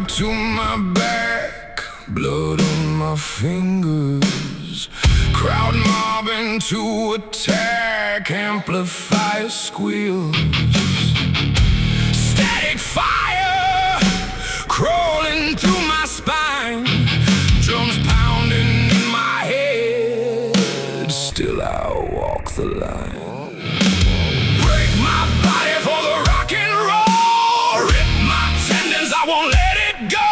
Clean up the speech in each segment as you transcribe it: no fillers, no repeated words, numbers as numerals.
up to my back, blood on my fingers. Crowd mobbing to attack, amplifier squeals. Static fire crawling through my spine, drums pounding in my head. Still I walk the line. Break my body for the rock and roll, rip my tendons, I won't let it go.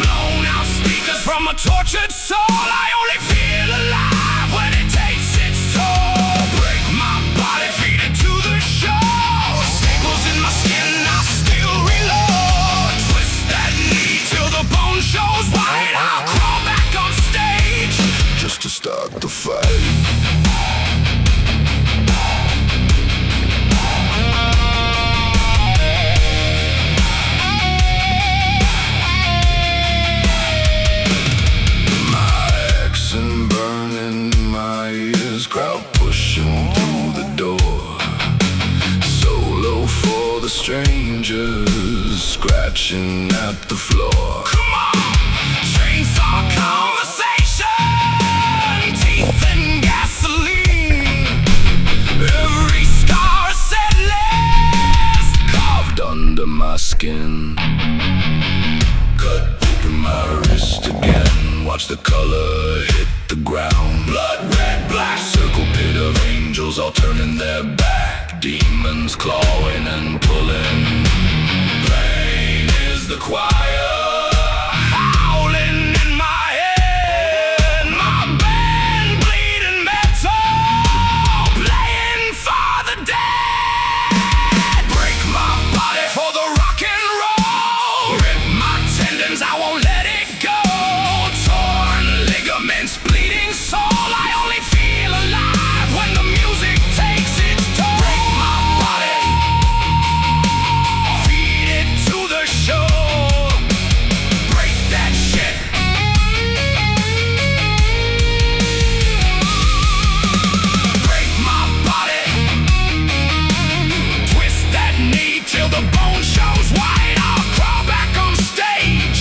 Blown out speakers from a tortured soul, I only feel alive when it takes its toll. Break my body, feed it to the show. Staples in my skin, I still reload. Twist that knee till the bone shows white. I'll crawl back on stage just to start the fight. Crowd pushing through the door, solo for the strangers, scratching at the floor. Come on! Chainsaw conversation, teeth and gasoline. Every scar said less, carved under my skin. Cut open my wrist again, watch the color hit the ground. Blood red, black, circle pit of angels all turning their back. Demons clawing and pulling. Pain is the choir howling in my head. My band bleeding metal, playing for the dead. Break my body for the rock and roll, rip my tendons, I won't let it go. Torn ligaments, bleeding soul, I only feel alive when the music takes its toll. Break my body, feed it to the show. Break that shit. Break my body, twist that knee till the bone shows white. I'll crawl back on stage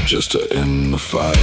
just to end the fight.